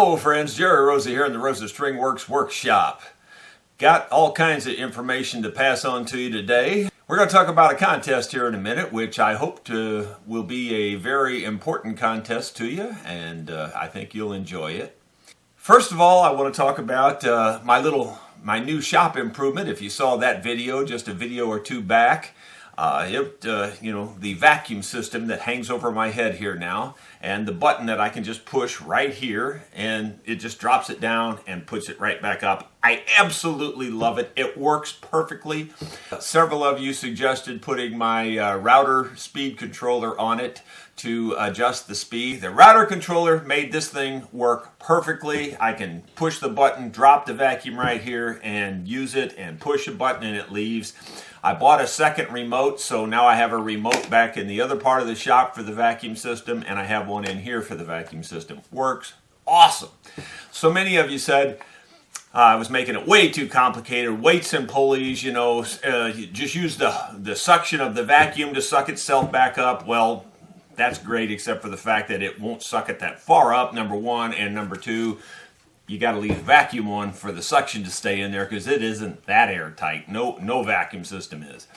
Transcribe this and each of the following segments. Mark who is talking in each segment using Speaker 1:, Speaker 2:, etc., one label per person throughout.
Speaker 1: Hello friends, Jerry Rosa here in the Rosa String Works Workshop. Got all kinds of information to pass on to you today. We're going to talk about a contest here in a minute, which I hope will be a very important contest to you, and I think you'll enjoy it. First of all, I want to talk about my new shop improvement. If you saw that video, just a video or two back, the vacuum system that hangs over my head here now, and the button that I can just push right here, and it just drops it down and puts it right back up. I absolutely love it. It works perfectly. Several of you suggested putting my router speed controller on it to adjust the speed. The router controller made this thing work perfectly. I can push the button, drop the vacuum right here, and use it, and push a button and it leaves. I bought a second remote, so now I have a remote back in the other part of the shop for the vacuum system, and I have one in here for the vacuum system. Works awesome. So many of you said I was making it way too complicated. Weights and pulleys, you just use the suction of the vacuum to suck itself back up. Well, that's great, except for the fact that it won't suck it that far up, number one, and number two, you got to leave the vacuum on for the suction to stay in there because it isn't that airtight. No vacuum system is.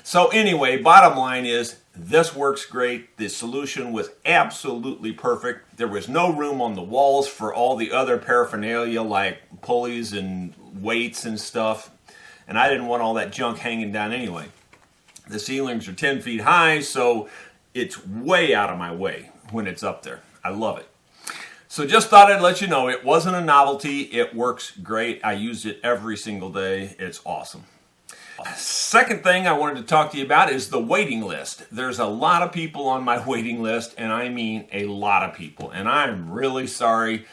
Speaker 1: So anyway, bottom line is this works great. The solution was absolutely perfect. There was no room on the walls for all the other paraphernalia like pulleys and weights and stuff. And I didn't want all that junk hanging down anyway. The ceilings are 10 feet high, so it's way out of my way when it's up there. I love it. So just thought I'd let you know it wasn't a novelty. It works great. I use it every single day. It's awesome. Second thing I wanted to talk to you about is the waiting list. There's a lot of people on my waiting list, and I mean a lot of people. And I'm really sorry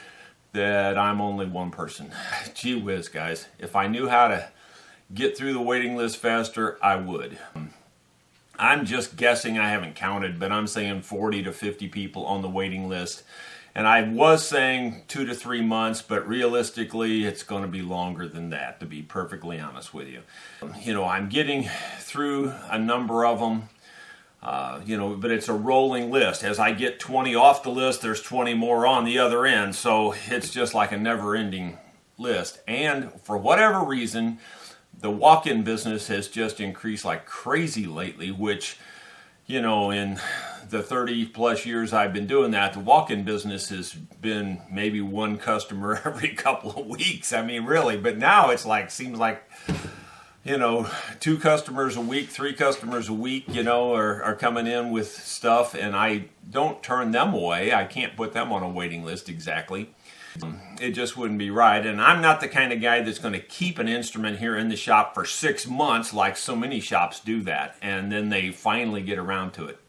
Speaker 1: that I'm only one person. Gee whiz, guys. If I knew how to get through the waiting list faster, I would. I'm just guessing, I haven't counted, but I'm saying 40 to 50 people on the waiting list. And I was saying 2 to 3 months, but realistically, it's going to be longer than that, to be perfectly honest with you. I'm getting through a number of them, but it's a rolling list. As I get 20 off the list, there's 20 more on the other end. So it's just like a never-ending list. And for whatever reason, the walk-in business has just increased like crazy lately, which, in the 30 plus years I've been doing that, the walk-in business has been maybe one customer every couple of weeks. I mean, really, but now it's seems like, 2 customers a week, 3 customers a week, are coming in with stuff, and I don't turn them away. I can't put them on a waiting list exactly. It just wouldn't be right. And I'm not the kind of guy that's going to keep an instrument here in the shop for 6 months like so many shops do that, and then they finally get around to it.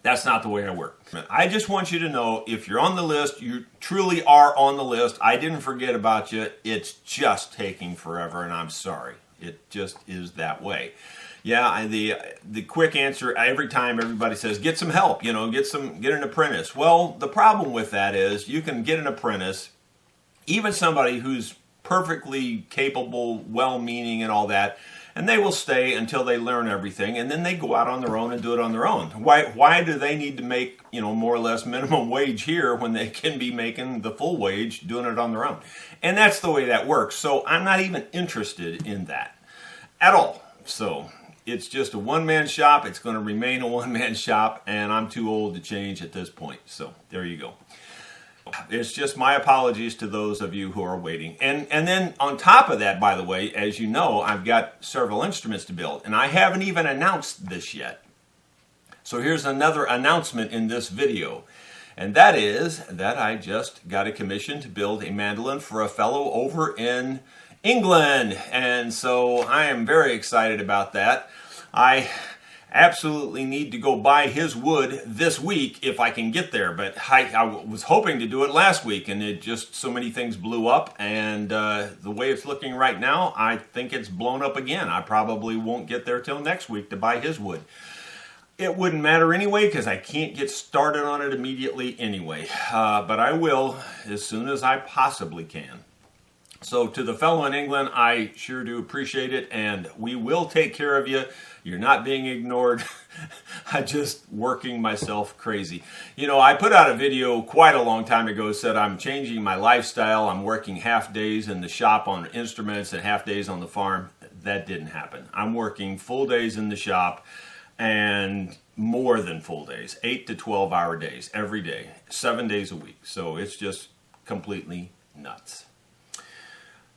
Speaker 1: That's not the way I work. I just want you to know, if you're on the list, you truly are on the list. I didn't forget about you. It's just taking forever, and I'm sorry. It just is that way. Yeah, the quick answer every time everybody says, get some help, get an apprentice. Well, the problem with that is you can get an apprentice, even somebody who's perfectly capable, well-meaning and all that, and they will stay until they learn everything, and then they go out on their own and do it on their own. Why do they need to make, more or less minimum wage here when they can be making the full wage doing it on their own? And that's the way that works. So I'm not even interested in that at all. So it's just a one-man shop. It's going to remain a one-man shop, and I'm too old to change at this point. So there you go. It's just my apologies to those of you who are waiting. And then on top of that, by the way, as you know, I've got several instruments to build, and I haven't even announced this yet. So here's another announcement in this video, and that is that I just got a commission to build a mandolin for a fellow over in England, and so I am very excited about that. I absolutely need to go buy his wood this week if I can get there, but I was hoping to do it last week, and it just, so many things blew up, and the way it's looking right now, I think it's blown up again. I probably won't get there till next week to buy his wood. It wouldn't matter anyway because I can't get started on it immediately anyway, but I will as soon as I possibly can. So to the fellow in England, I sure do appreciate it, and we will take care of you. You're not being ignored. I'm just working myself crazy. You know, I put out a video quite a long time ago, said I'm changing my lifestyle. I'm working half days in the shop on instruments and half days on the farm. That didn't happen. I'm working full days in the shop and more than full days, 8 to 12 hour days every day, 7 days a week. So it's just completely nuts.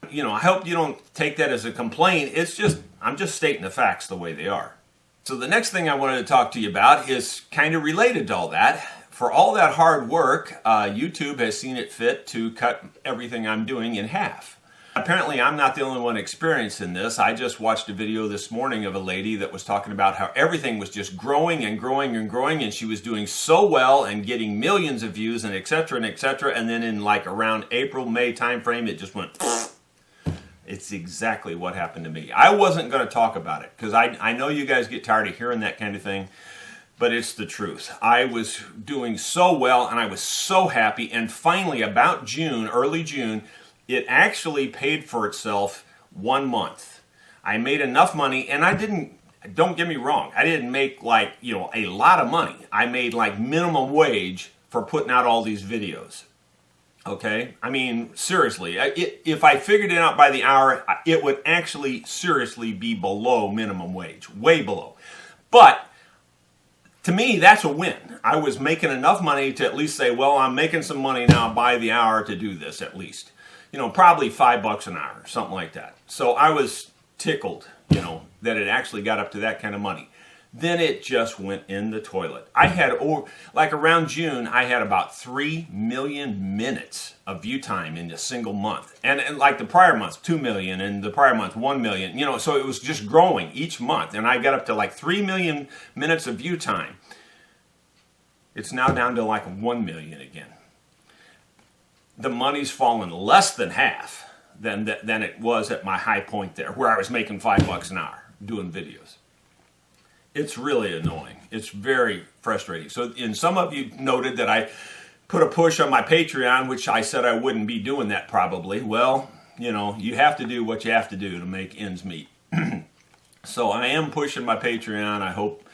Speaker 1: You know, I hope you don't take that as a complaint. It's just, I'm just stating the facts the way they are. So the next thing I wanted to talk to you about is kind of related to all that. For all that hard work, YouTube has seen it fit to cut everything I'm doing in half. Apparently, I'm not the only one experiencing this. I just watched a video this morning of a lady that was talking about how everything was just growing and growing and growing, and she was doing so well and getting millions of views and et cetera, and then in like around April, May timeframe, it just went. It's exactly what happened to me. I wasn't going to talk about it because I know you guys get tired of hearing that kind of thing, but it's the truth. I was doing so well and I was so happy, and finally about June, early June, it actually paid for itself 1 month. I made enough money, and don't get me wrong, I didn't make like, you know, a lot of money. I made like minimum wage for putting out all these videos. Okay? I mean, seriously, if I figured it out by the hour, it would actually seriously be below minimum wage, way below. But to me, that's a win. I was making enough money to at least say, well, I'm making some money now by the hour to do this at least. You know, probably $5 an hour, something like that. So I was tickled, you know, that it actually got up to that kind of money. Then it just went in the toilet. I had, like around June, I had about 3 million minutes of view time in a single month. And like the prior month, 2 million, and the prior month, 1 million. You know, so it was just growing each month. And I got up to like 3 million minutes of view time. It's now down to like 1 million again. The money's fallen less than half than it was at my high point there, where I was making $5 an hour doing videos. It's really annoying. It's very frustrating. So, and some of you noted that I put a push on my Patreon, which I said I wouldn't be doing that probably. Well, you know, you have to do what you have to do to make ends meet. So I am pushing my Patreon. I hope,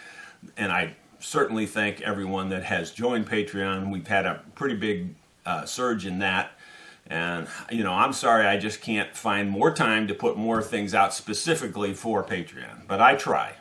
Speaker 1: and I certainly thank everyone that has joined Patreon. We've had a pretty big surge in that. And, you know, I'm sorry I just can't find more time to put more things out specifically for Patreon. But I try.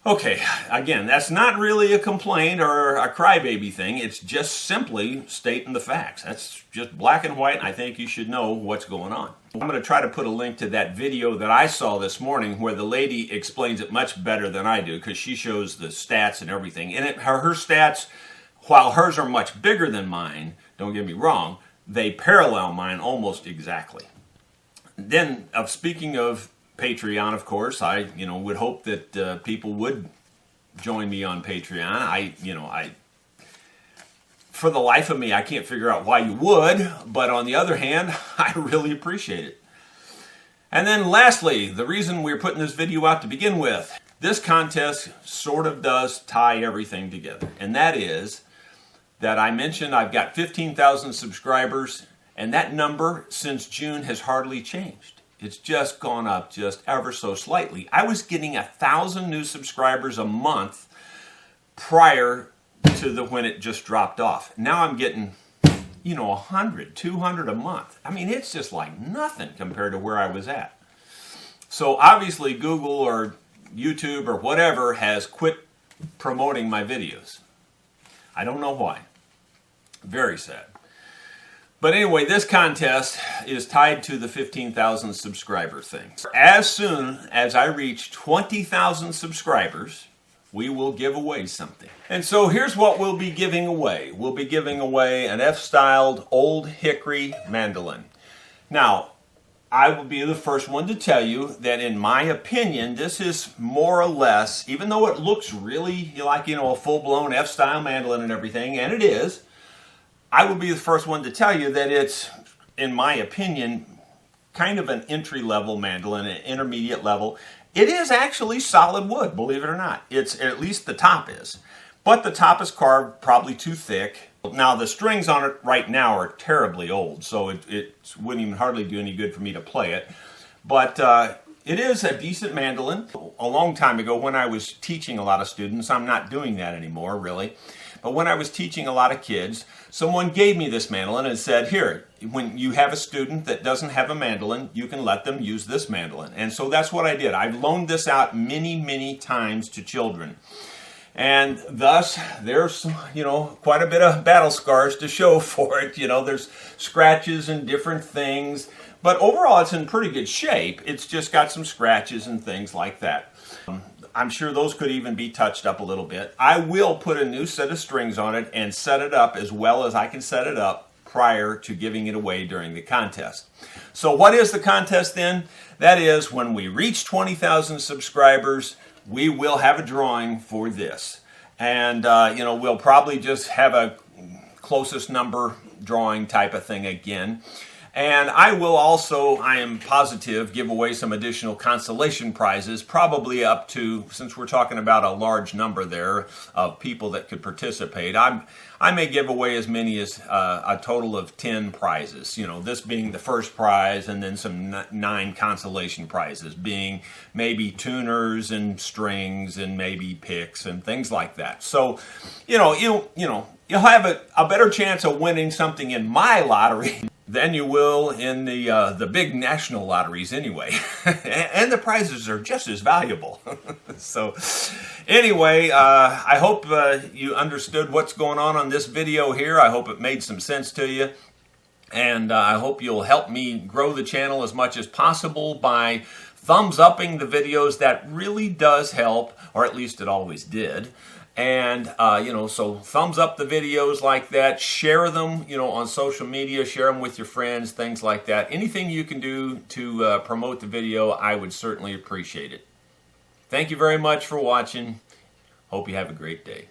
Speaker 1: Okay, again, that's not really a complaint or a crybaby thing. It's just simply stating the facts. That's just black and white, and I think you should know what's going on. I'm going to try to put a link to that video that I saw this morning where the lady explains it much better than I do, because she shows the stats and everything. And her stats, while hers are much bigger than mine, don't get me wrong, they parallel mine almost exactly. Then, speaking of Patreon, of course, I would hope that people would join me on Patreon. For the life of me, I can't figure out why you would, but on the other hand, I really appreciate it. And then lastly, the reason we're putting this video out to begin with, this contest sort of does tie everything together, and that is that I mentioned I've got 15,000 subscribers, and that number since June has hardly changed. It's just gone up just ever so slightly. I was getting 1,000 new subscribers a month prior to when it just dropped off. Now I'm getting, 100, 200 a month. I mean, it's just like nothing compared to where I was at. So obviously Google or YouTube or whatever has quit promoting my videos. I don't know why. Very sad. But anyway, this contest is tied to the 15,000 subscriber thing. As soon as I reach 20,000 subscribers, we will give away something. And so here's what we'll be giving away. We'll be giving away an F-styled old hickory mandolin. Now, I will be the first one to tell you that in my opinion, this is more or less, even though it looks really like, a full-blown F-style mandolin and everything, and it is, I will be the first one to tell you that it's, in my opinion, kind of an entry-level mandolin, an intermediate level. It is actually solid wood, believe it or not. It's, at least the top is. But the top is carved probably too thick. Now, the strings on it right now are terribly old, so it wouldn't even hardly do any good for me to play it. But It is a decent mandolin. A long time ago when I was teaching a lot of students, I'm not doing that anymore really, but when I was teaching a lot of kids, someone gave me this mandolin and said, here, when you have a student that doesn't have a mandolin, you can let them use this mandolin. And so that's what I did. I've loaned this out many times to children. And thus, there's, quite a bit of battle scars to show for it. There's scratches and different things. But overall, it's in pretty good shape. It's just got some scratches and things like that. I'm sure those could even be touched up a little bit. I will put a new set of strings on it and set it up as well as I can set it up prior to giving it away during the contest. So what is the contest then? That is, when we reach 20,000 subscribers, we will have a drawing for this. And, we'll probably just have a closest number drawing type of thing again. And I will also, I am positive, give away some additional consolation prizes, probably up to, since we're talking about a large number there of people that could participate, I may give away as many as a total of 10 prizes. This being the first prize, and then some 9 consolation prizes, being maybe tuners and strings and maybe picks and things like that. So, you'll have a better chance of winning something in my lottery than you will in the big national lotteries anyway. And the prizes are just as valuable. So anyway, I hope you understood what's going on this video here. I hope it made some sense to you. And I hope you'll help me grow the channel as much as possible by thumbs upping the videos. That really does help, or at least it always did. And, so thumbs up the videos like that, share them, on social media, share them with your friends, things like that. Anything you can do to promote the video, I would certainly appreciate it. Thank you very much for watching. Hope you have a great day.